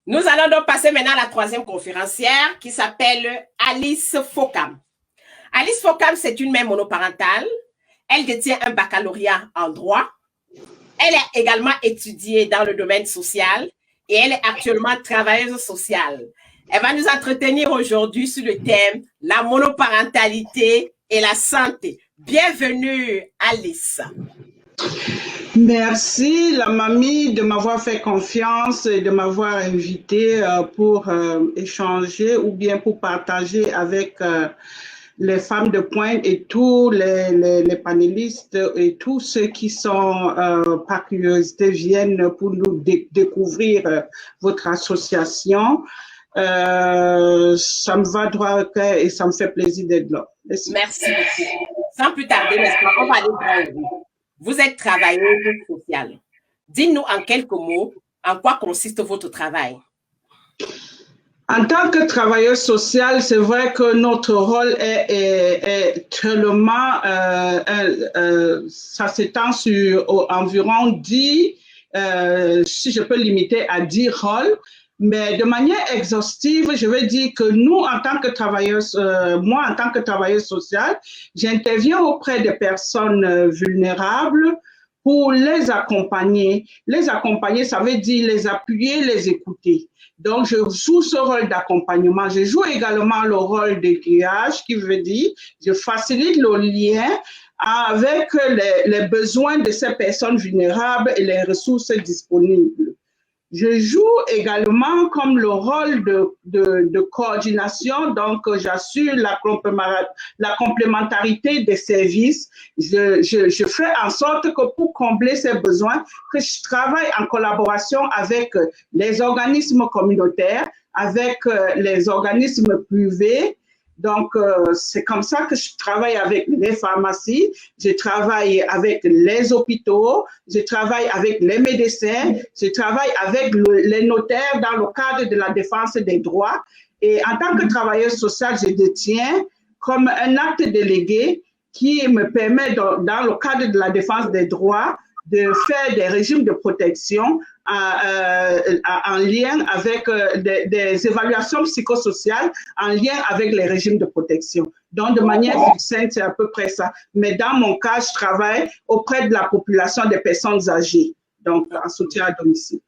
Nous allons donc passer maintenant à la troisième conférencière qui s'appelle Alice Fokam. Alice Fokam, c'est une mère monoparentale. Elle détient un baccalauréat en droit. Elle a également étudié dans le domaine social et elle est actuellement travailleuse sociale. Elle va nous entretenir aujourd'hui sur le thème la monoparentalité et la santé. Bienvenue, Alice. Merci, la mamie, de m'avoir fait confiance et de m'avoir invité pour échanger ou bien pour partager avec les femmes de pointe et tous les panélistes et tous ceux qui sont par curiosité viennent pour nous découvrir votre association. Ça me va droit au cœur et ça me fait plaisir d'être là. Merci beaucoup. Sans plus tarder, on va aller droit au but. Vous êtes travailleuse sociale. Dites-nous en quelques mots en quoi consiste votre travail. En tant que travailleuse sociale, c'est vrai que notre rôle est tellement, ça s'étend sur environ 10, si je peux limiter à 10 rôles. Mais de manière exhaustive, je vais dire que nous, en tant que travailleuse, moi, en tant que travailleuse sociale, j'interviens auprès des personnes vulnérables pour les accompagner. Les accompagner, ça veut dire les appuyer, les écouter. Donc, je joue ce rôle d'accompagnement. Je joue également le rôle d'aiguillage, qui veut dire je facilite le lien avec les besoins de ces personnes vulnérables et les ressources disponibles. Je joue également comme le rôle de coordination, donc j'assure la complémentarité des services. Je fais en sorte que pour combler ces besoins, que je travaille en collaboration avec les organismes communautaires, avec les organismes privés. Donc, c'est comme ça que je travaille avec les pharmacies, je travaille avec les hôpitaux, je travaille avec les médecins, je travaille avec les notaires dans le cadre de la défense des droits. Et en tant que travailleuse sociale, je détiens comme un acte délégué qui me permet, dans le cadre de la défense des droits, de faire des régimes de protection en lien avec des évaluations psychosociales en lien avec les régimes de protection. Donc, de manière succincte, c'est à peu près ça. Mais dans mon cas, je travaille auprès de la population des personnes âgées, donc en soutien à domicile.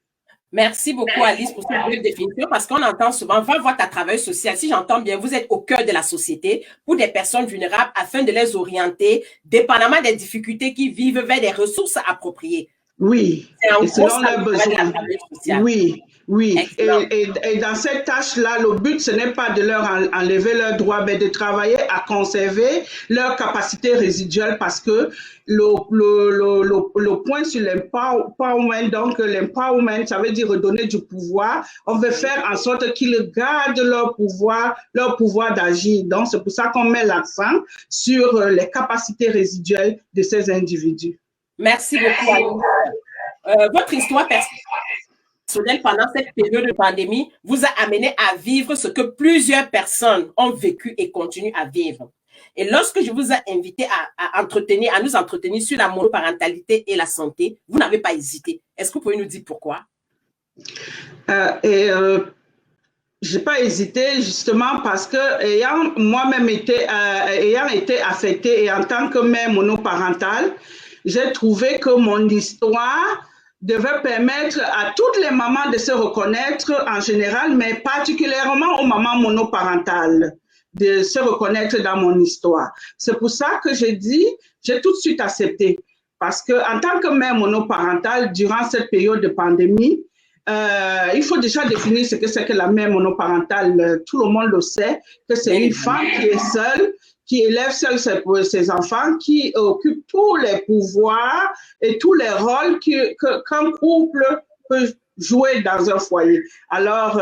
Merci beaucoup, Alice, pour cette brève définition, parce qu'on entend souvent, va voir ta travailleuse sociale. Si j'entends bien, vous êtes au cœur de la société pour des personnes vulnérables afin de les orienter, dépendamment des difficultés qu'ils vivent, vers des ressources appropriées. Oui, et selon leurs besoins. Oui, oui. Et dans cette tâche-là, le but, ce n'est pas de leur enlever leurs droits, mais de travailler à conserver leur capacité résiduelle parce que le point sur l'empowerment, donc l'empowerment, ça veut dire redonner du pouvoir. On veut faire en sorte qu'ils gardent leur pouvoir d'agir. Donc, c'est pour ça qu'on met l'accent sur les capacités résiduelles de ces individus. Merci beaucoup, Alice. Votre histoire personnelle pendant cette période de pandémie vous a amené à vivre ce que plusieurs personnes ont vécu et continuent à vivre. Et lorsque je vous ai invité à nous entretenir sur la monoparentalité et la santé, vous n'avez pas hésité. Est-ce que vous pouvez nous dire pourquoi? Je n'ai pas hésité justement parce que ayant moi-même été affectée et en tant que mère monoparentale, j'ai trouvé que mon histoire devait permettre à toutes les mamans de se reconnaître en général, mais particulièrement aux mamans monoparentales, de se reconnaître dans mon histoire. C'est pour ça que j'ai tout de suite accepté. Parce que en tant que mère monoparentale, durant cette période de pandémie, il faut déjà définir ce que c'est que la mère monoparentale. Tout le monde le sait, que c'est une femme qui est seule, qui élève seule ses enfants, qui occupe tous les pouvoirs et tous les rôles qu'un couple peut jouer dans un foyer. Alors,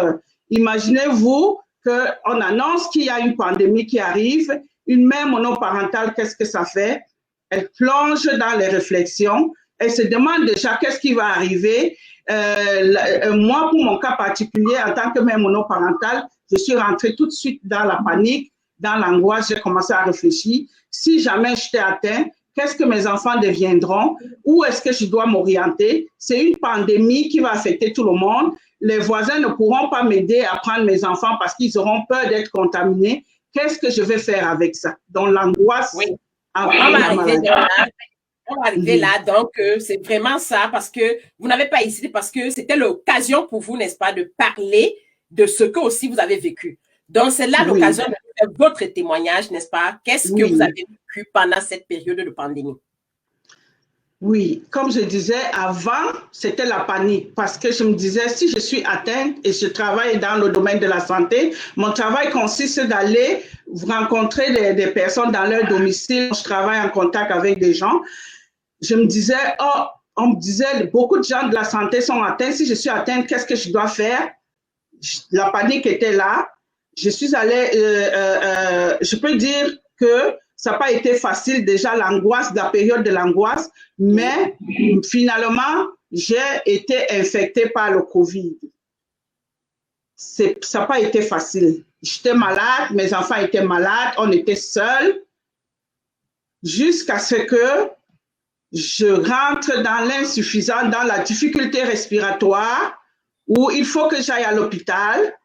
imaginez-vous qu'on annonce qu'il y a une pandémie qui arrive, une mère monoparentale, qu'est-ce que ça fait? Elle plonge dans les réflexions, elle se demande déjà qu'est-ce qui va arriver. Moi, pour mon cas particulier, en tant que mère monoparentale, je suis rentrée tout de suite dans la panique, dans l'angoisse, j'ai commencé à réfléchir. Si jamais j'étais atteinte, qu'est-ce que mes enfants deviendront? Où est-ce que je dois m'orienter? C'est une pandémie qui va affecter tout le monde. les voisins ne pourront pas m'aider à prendre mes enfants parce qu'ils auront peur d'être contaminés. Qu'est-ce que je vais faire avec ça? Donc, l'angoisse. Oui. On va arriver là, donc c'est vraiment ça, parce que vous n'avez pas hésité, parce que c'était l'occasion pour vous, n'est-ce pas, de parler de ce que aussi vous avez vécu. Donc, c'est là l'occasion de faire votre témoignage, n'est-ce pas? Qu'est-ce que vous avez vécu pendant cette période de pandémie? Oui, comme je disais, avant, c'était la panique parce que je me disais, si je suis atteinte et je travaille dans le domaine de la santé, mon travail consiste d'aller rencontrer des personnes dans leur domicile. Je travaille en contact avec des gens. Je me disais, oh, on me disait, beaucoup de gens de la santé sont atteints. Si je suis atteinte, qu'est-ce que je dois faire? La panique était là. Je suis allée, je peux dire que ça n'a pas été facile déjà, l'angoisse, la période de l'angoisse, mais finalement, j'ai été infectée par le Covid. Ça n'a pas été facile. J'étais malade, mes enfants étaient malades, on était seuls, jusqu'à ce que je rentre dans l'insuffisance, dans la difficulté respiratoire, où il faut que j'aille à l'hôpital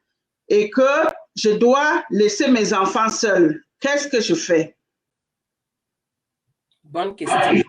et que je dois laisser mes enfants seuls. Qu'est-ce que je fais? Bonne question.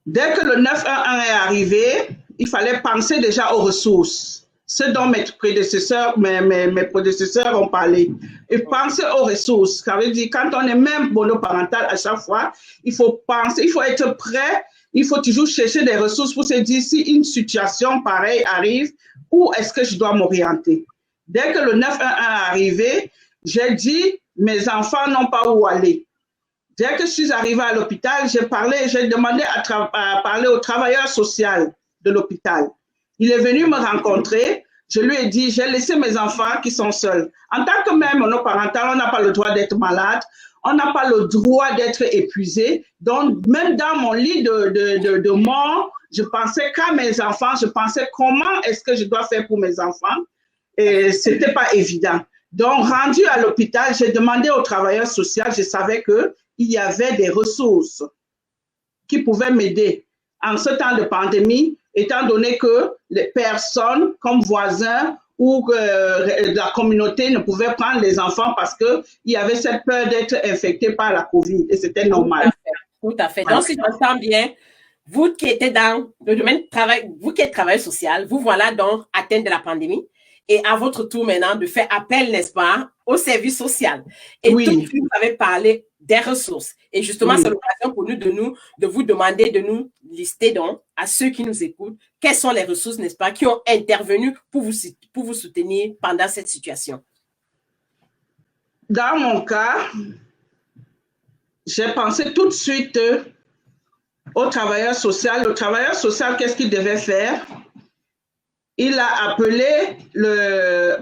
Dès que le 911 est arrivé, il fallait penser déjà aux ressources. Ce dont mes prédécesseurs ont parlé. Et penser aux ressources. Ça veut dire, quand on est même monoparental, à chaque fois, il faut penser, il faut être prêt, il faut toujours chercher des ressources pour se dire si une situation pareille arrive, où est-ce que je dois m'orienter? Dès que le 911 est arrivé, j'ai dit, mes enfants n'ont pas où aller. Dès que je suis arrivée à l'hôpital, j'ai demandé à parler au travailleur social de l'hôpital. Il est venu me rencontrer. Je lui ai dit, j'ai laissé mes enfants qui sont seuls. En tant que mère monoparentale, on n'a pas le droit d'être malade. On n'a pas le droit d'être épuisé. Donc, même dans mon lit de mort, je pensais qu'à mes enfants, je pensais comment est-ce que je dois faire pour mes enfants. Et ce n'était pas évident. Donc, rendu à l'hôpital, j'ai demandé au travailleur social, je savais qu'il y avait des ressources qui pouvaient m'aider en ce temps de pandémie, étant donné que les personnes comme voisins ou la communauté ne pouvaient prendre les enfants parce qu'il y avait cette peur d'être infecté par la COVID et c'était normal. Tout à fait. Donc, si j'entends bien, vous qui êtes dans le domaine du travail, vous qui êtes travailleur social, vous voilà donc atteint de la pandémie. Et à votre tour maintenant de faire appel, n'est-ce pas, au service social. Et tout de suite, vous avez parlé des ressources. Et justement, c'est l'occasion pour nous de vous demander de nous lister donc à ceux qui nous écoutent, quelles sont les ressources, n'est-ce pas, qui ont intervenu pour vous soutenir pendant cette situation. Dans mon cas, j'ai pensé tout de suite au travailleur social. Le travailleur social, qu'est-ce qu'il devait faire? Il a appelé,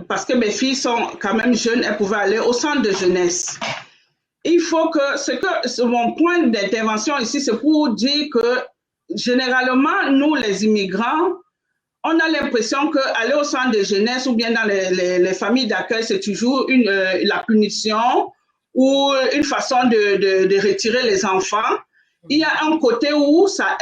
parce que mes filles sont quand même jeunes, elles pouvaient aller au centre de jeunesse. Il faut que, mon point d'intervention ici, c'est pour dire que généralement, nous les immigrants, on a l'impression qu'aller au centre de jeunesse ou bien dans les familles d'accueil, c'est toujours la punition ou une façon de retirer les enfants. Il y a un côté où ça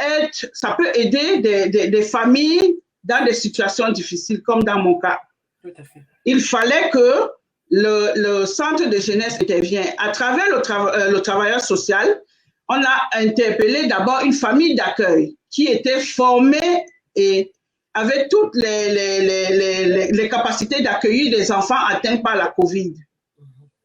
peut aider des familles dans des situations difficiles, comme dans mon cas. Tout à fait. Il fallait que le centre de jeunesse intervienne. À travers le travailleur social, on a interpellé d'abord une famille d'accueil qui était formée et avait toutes les capacités d'accueillir des enfants atteints par la COVID.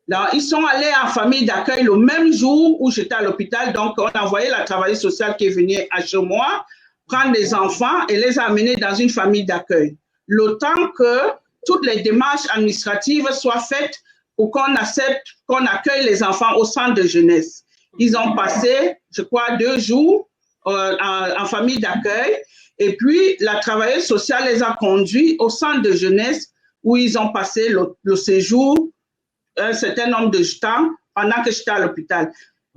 Donc, ils sont allés en famille d'accueil le même jour où j'étais à l'hôpital. Donc, on a envoyé la travailleuse sociale qui est venue à chez moi prendre les enfants et les amener dans une famille d'accueil. Le temps que toutes les démarches administratives soient faites pour qu'on accueille les enfants au centre de jeunesse. Ils ont passé, je crois, 2 jours en famille d'accueil et puis la travailleuse sociale les a conduits au centre de jeunesse où ils ont passé le séjour un certain nombre de temps pendant que j'étais à l'hôpital.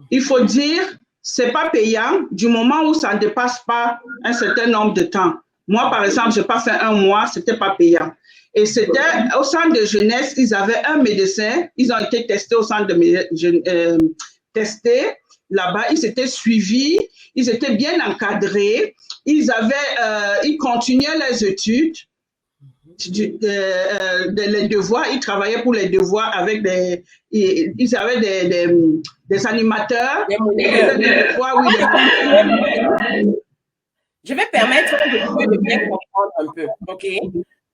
Il faut dire, c'est pas payant du moment où ça ne dépasse pas un certain nombre de temps. Moi, par exemple, je n'ai pas fait 1 mois, c'était pas payant. Et c'était au centre de jeunesse, ils avaient un médecin, ils ont été testés au centre de testés là-bas, ils étaient suivis, ils étaient bien encadrés, ils continuaient les études les devoirs, ils travaillaient pour les devoirs avec ils avaient des animateurs. Des moniteurs. Je vais permettre de bien comprendre un peu, ok?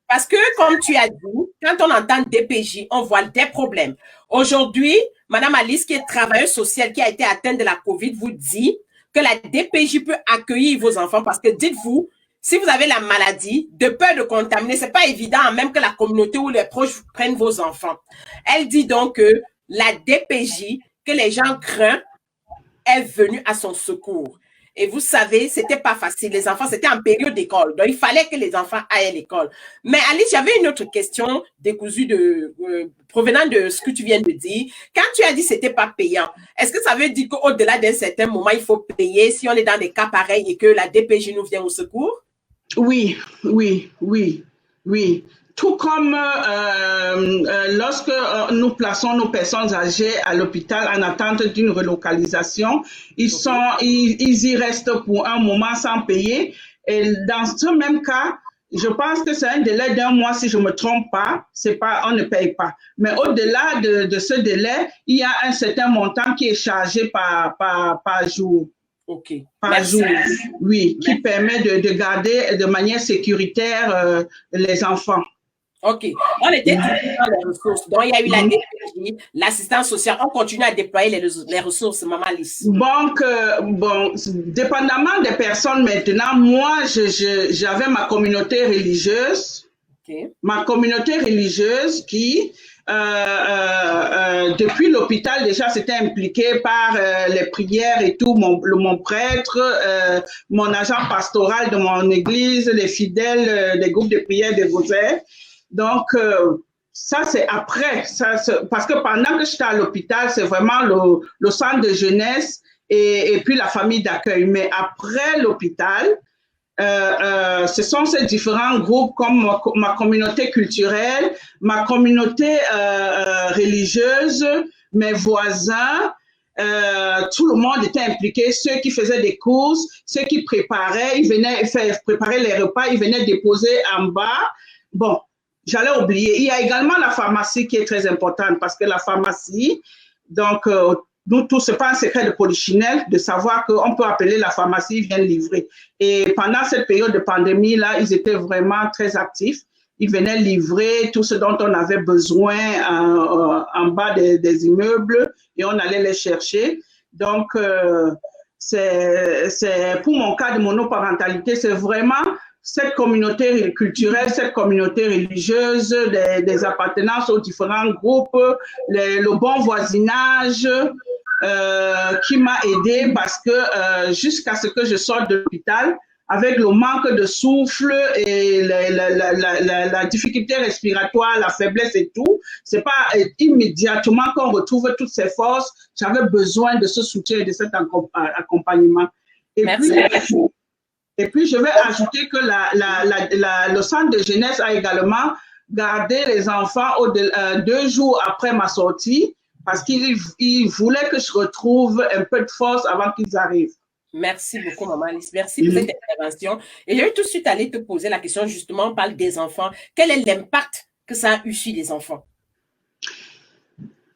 Parce que, comme tu as dit, quand on entend DPJ, on voit des problèmes. Aujourd'hui, Madame Alice, qui est travailleuse sociale, qui a été atteinte de la COVID, vous dit que la DPJ peut accueillir vos enfants parce que, dites-vous, si vous avez la maladie, de peur de contaminer, c'est pas évident même que la communauté ou les proches prennent vos enfants. Elle dit donc que la DPJ, que les gens craignent, est venue à son secours. Et vous savez, c'était pas facile. Les enfants, c'était en période d'école. Donc, il fallait que les enfants aillent à l'école. Mais Alice, j'avais une autre question décousue provenant de ce que tu viens de dire. Quand tu as dit que c'était pas payant, est-ce que ça veut dire qu'au-delà d'un certain moment, il faut payer si on est dans des cas pareils et que la DPJ nous vient au secours? Oui. Tout comme lorsque nous plaçons nos personnes âgées à l'hôpital en attente d'une relocalisation, ils y restent pour un moment sans payer. Et dans ce même cas, je pense que c'est un délai d'1 mois, si je ne me trompe pas, on ne paye pas. Mais au-delà de ce délai, il y a un certain montant qui est chargé par jour. OK. Par jour, oui, qui permet de garder de manière sécuritaire les enfants. OK. On était toujours dans les ressources. Donc, il y a eu la DPJ, l'assistance sociale. On continue à déployer les ressources, Maman Alice. Donc, dépendamment des personnes maintenant, moi, j'avais ma communauté religieuse. Okay. Ma communauté religieuse qui, depuis l'hôpital, déjà, s'était impliquée par les prières et tout, mon prêtre, mon agent pastoral de mon église, les fidèles des groupes de prière de Rosaire. Donc, ça, c'est après. Parce que pendant que j'étais à l'hôpital, c'est vraiment le centre de jeunesse et puis la famille d'accueil. Mais après l'hôpital, ce sont ces différents groupes comme ma communauté culturelle, ma communauté religieuse, mes voisins. Tout le monde était impliqué, ceux qui faisaient des courses, ceux qui préparaient, ils venaient préparer les repas, ils venaient déposer en bas. Bon, j'allais oublier. Il y a également la pharmacie qui est très importante parce que la pharmacie, donc, nous tous, c'est pas un secret de polichinelle de savoir qu'on peut appeler la pharmacie, ils viennent livrer. Et pendant cette période de pandémie-là, ils étaient vraiment très actifs. Ils venaient livrer tout ce dont on avait besoin en bas des immeubles et on allait les chercher. Donc, c'est pour mon cas de monoparentalité, c'est vraiment cette communauté culturelle, cette communauté religieuse, des appartenances aux différents groupes, le bon voisinage qui m'a aidé parce que jusqu'à ce que je sorte de l'hôpital, avec le manque de souffle et la difficulté respiratoire, la faiblesse et tout, c'est pas immédiatement qu'on retrouve toutes ces forces. J'avais besoin de ce soutien et de cet accompagnement. Et puis, je vais ajouter que le centre de jeunesse a également gardé les enfants 2 jours après ma sortie parce qu'il voulait que je retrouve un peu de force avant qu'ils arrivent. Merci beaucoup, Maman Alice. Merci pour cette intervention. Et je vais tout de suite aller te poser la question, justement, on parle des enfants. Quel est l'impact que ça a eu sur les enfants?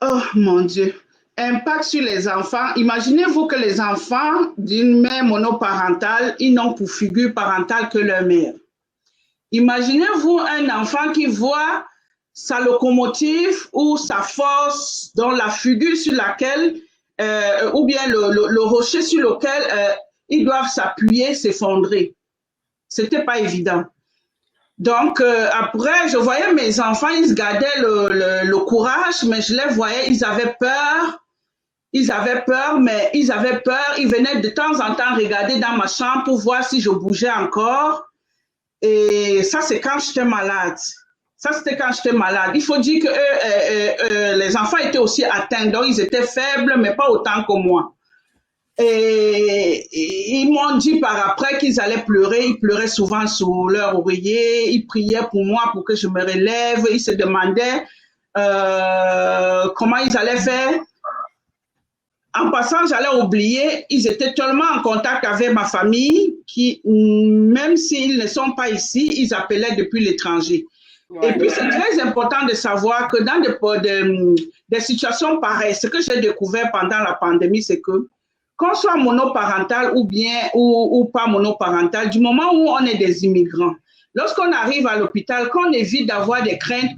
Oh, mon Dieu. Impact sur les enfants. Imaginez-vous que les enfants d'une mère monoparentale, ils n'ont pour figure parentale que leur mère. Imaginez-vous un enfant qui voit sa locomotive ou sa force dans la figure sur laquelle, ou bien le rocher sur lequel ils doivent s'appuyer, s'effondrer. C'était pas évident. Donc, après, je voyais mes enfants, ils gardaient le courage, mais je les voyais, ils avaient peur. Ils avaient peur, mais ils avaient peur. Ils venaient de temps en temps regarder dans ma chambre pour voir si je bougeais encore. Et ça, c'est quand j'étais malade. Ça, c'était quand j'étais malade. Il faut dire que les enfants étaient aussi atteints. Donc, ils étaient faibles, mais pas autant que moi. Et ils m'ont dit par après qu'ils allaient pleurer. Ils pleuraient souvent sous leur oreiller. Ils priaient pour moi pour que je me relève. Ils se demandaient comment ils allaient faire. En passant, j'allais oublier, ils étaient tellement en contact avec ma famille qui, même s'ils ne sont pas ici, ils appelaient depuis l'étranger. Et puis, c'est très important de savoir que dans des situations pareilles, ce que j'ai découvert pendant la pandémie, c'est que qu'on soit monoparental ou pas monoparental, du moment où on est des immigrants, lorsqu'on arrive à l'hôpital, qu'on évite d'avoir des craintes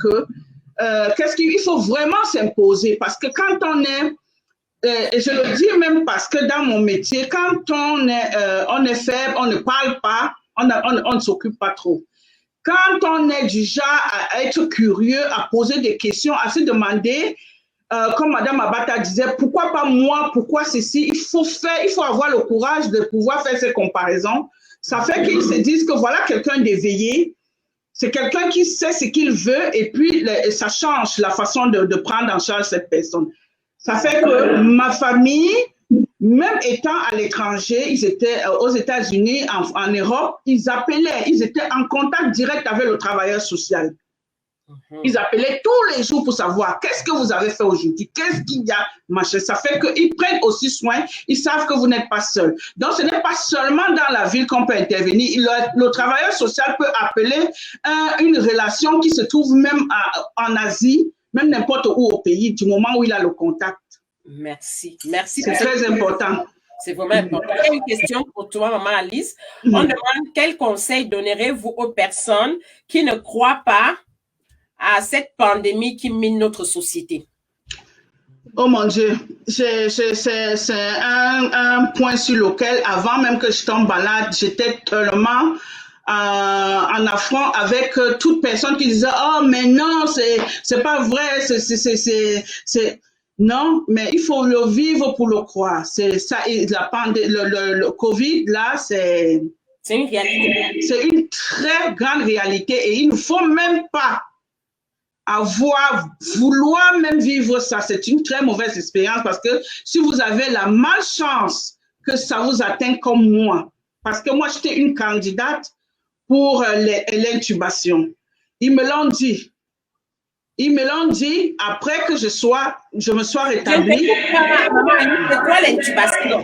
qu'est-ce qu'il faut vraiment s'imposer. Parce que quand on est, et je le dis même parce que dans mon métier, quand on est faible, on ne parle pas, on ne s'occupe pas trop. Quand on est du genre à être curieux, à poser des questions, à se demander, comme Madame Abata disait, pourquoi pas moi, pourquoi ceci, il faut avoir le courage de pouvoir faire ces comparaisons. Ça fait qu'ils se disent que voilà quelqu'un d'éveillé, c'est quelqu'un qui sait ce qu'il veut et puis ça change la façon de prendre en charge cette personne. Ça fait que ma famille, même étant à l'étranger, ils étaient aux États-Unis, en Europe, ils étaient en contact direct avec le travailleur social. Ils appelaient tous les jours pour savoir qu'est-ce que vous avez fait aujourd'hui, qu'est-ce qu'il y a, machin. Ça fait qu'ils prennent aussi soin, ils savent que vous n'êtes pas seul. Donc, ce n'est pas seulement dans la ville qu'on peut intervenir. Le travailleur social peut appeler une relation qui se trouve même en Asie, même n'importe où au pays, du moment où il a le contact. Merci. Merci. C'est très important. C'est vraiment important. Il y a une question pour toi, Maman Alice. On demande quel conseil donnerez-vous aux personnes qui ne croient pas à cette pandémie qui mine notre société? Oh mon Dieu, c'est un point sur lequel, avant même que je tombe malade, j'étais tellement en affront avec toute personne qui disait « Oh, mais non, c'est pas vrai, Non, mais il faut le vivre pour le croire. C'est ça, le Covid, là, c'est une réalité. C'est une très grande réalité et il ne faut même pas vouloir même vivre ça. C'est une très mauvaise expérience parce que si vous avez la malchance que ça vous atteint comme moi, parce que moi, j'étais une candidate pour l'intubation. Ils me l'ont dit. Ils me l'ont dit après que je me sois rétablie. C'est quoi l'intubation?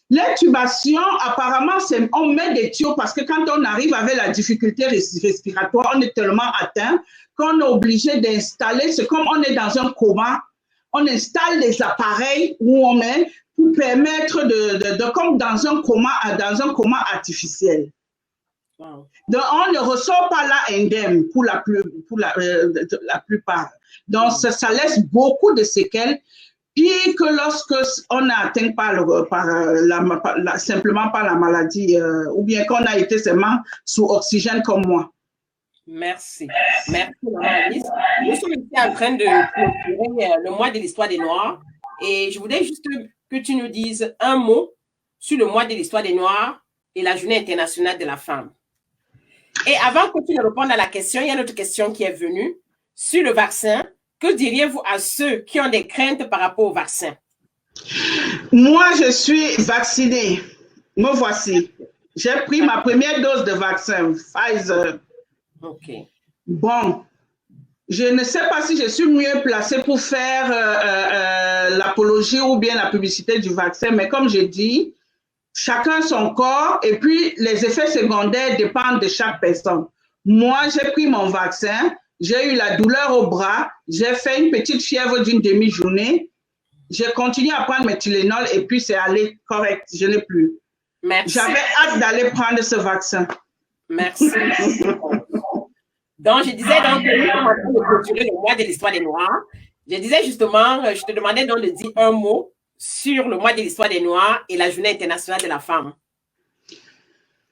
L'intubation, apparemment, on met des tuyaux parce que quand on arrive avec la difficulté respiratoire, on est tellement atteint qu'on est obligé d'installer, c'est comme on est dans un coma, on installe des appareils où on est pour permettre comme dans un coma artificiel. Wow. Donc, on ne ressort pas là indemne pour la plupart. Donc, ça laisse beaucoup de séquelles. Puis que lorsque on est atteint simplement par la maladie, ou bien qu'on a été seulement sous oxygène comme moi. Merci. Merci, Maman Alice. Nous sommes ici en train de clôturer le mois de l'histoire des Noirs. Et je voudrais juste que tu nous dises un mot sur le mois de l'histoire des Noirs et la Journée internationale de la femme. Et avant que tu ne répondes à la question, il y a une autre question qui est venue sur le vaccin. Que diriez-vous à ceux qui ont des craintes par rapport au vaccin? Moi, je suis vaccinée. Me voici. J'ai pris ma première dose de vaccin, Pfizer. OK. Bon, je ne sais pas si je suis mieux placée pour faire l'apologie ou bien la publicité du vaccin, mais comme je dis, chacun son corps et puis les effets secondaires dépendent de chaque personne. Moi, j'ai pris mon vaccin. J'ai eu la douleur au bras, j'ai fait une petite fièvre d'une demi-journée, j'ai continué à prendre mes Tylenol et puis c'est allé correct, je n'ai plus. Merci. J'avais hâte d'aller prendre ce vaccin. Merci. Donc, je disais donc le mois de l'histoire des Noirs. Je disais justement, je te demandais donc de dire un mot sur le mois de l'histoire des Noirs et la Journée internationale de la femme.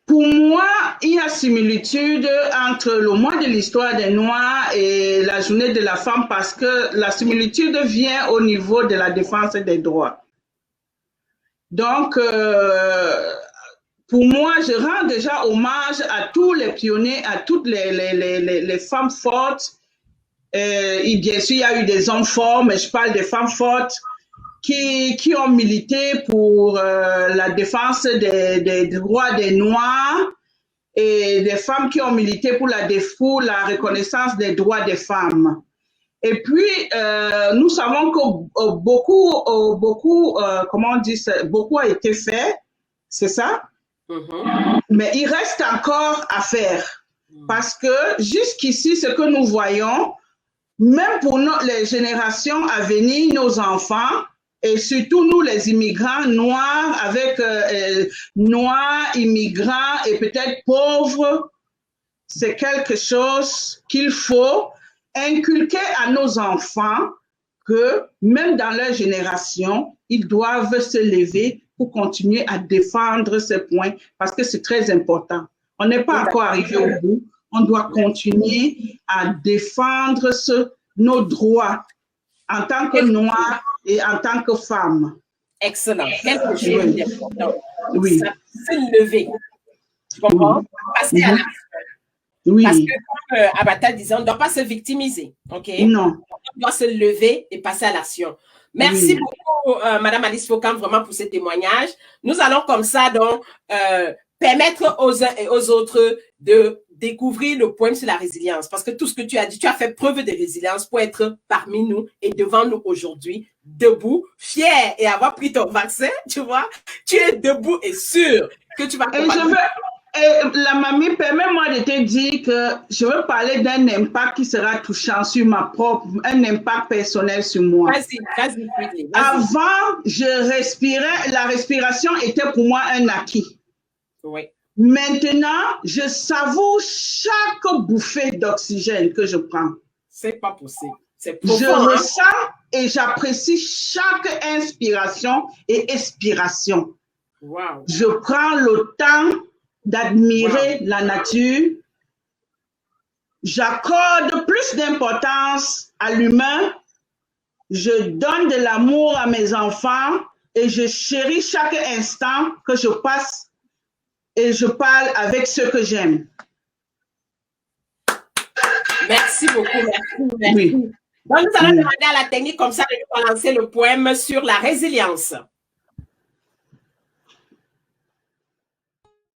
Pour moi, il y a similitude entre le mois de l'histoire des Noirs et la journée de la femme parce que la similitude vient au niveau de la défense des droits. Donc, pour moi, je rends déjà hommage à tous les pionniers, à toutes les femmes fortes. Et bien sûr, il y a eu des hommes forts, mais je parle des femmes fortes qui ont milité pour la défense des droits des Noirs et des femmes qui ont milité pour la reconnaissance des droits des femmes. Et puis, nous savons que beaucoup a été fait, c'est ça? Mais il reste encore à faire. Parce que jusqu'ici, ce que nous voyons, même pour les générations à venir, nos enfants, et surtout nous les immigrants noirs, avec noirs, immigrants et peut-être pauvres, c'est quelque chose qu'il faut inculquer à nos enfants que même dans leur génération, ils doivent se lever pour continuer à défendre ces points parce que c'est très important. On n'est pas encore arrivé au bout. On doit continuer à défendre nos droits en tant que Noirs et en tant que femmes. Excellent. Quelque chose d'important. Oui. Ça se lever. Tu comprends? Oui. Passer à l'action. Oui. Parce que comme Abata disait, on ne doit pas se victimiser. OK? Non. On doit se lever et passer à l'action. Merci beaucoup, Madame Alice Focam, vraiment pour ces témoignages. Nous allons comme ça donc permettre aux uns et aux autres de découvrir le poème sur la résilience. Parce que tout ce que tu as dit, tu as fait preuve de résilience pour être parmi nous et devant nous aujourd'hui, debout, fier et avoir pris ton vaccin, tu vois. Tu es debout et sûr que tu vas... La mamie, permets-moi de te dire que je veux parler d'un impact qui sera touchant sur un impact personnel sur moi. Vas-y. Avant, je respirais, la respiration était pour moi un acquis. Oui. Maintenant, je savoure chaque bouffée d'oxygène que je prends. C'est pas possible. C'est profond, je ressens et j'apprécie chaque inspiration et expiration. Wow. Je prends le temps d'admirer la nature. J'accorde plus d'importance à l'humain. Je donne de l'amour à mes enfants et je chéris chaque instant que je passe et je parle avec ceux que j'aime. Merci beaucoup, merci. Oui. Donc, nous allons demander à la technique comme ça de nous balancer le poème sur la résilience.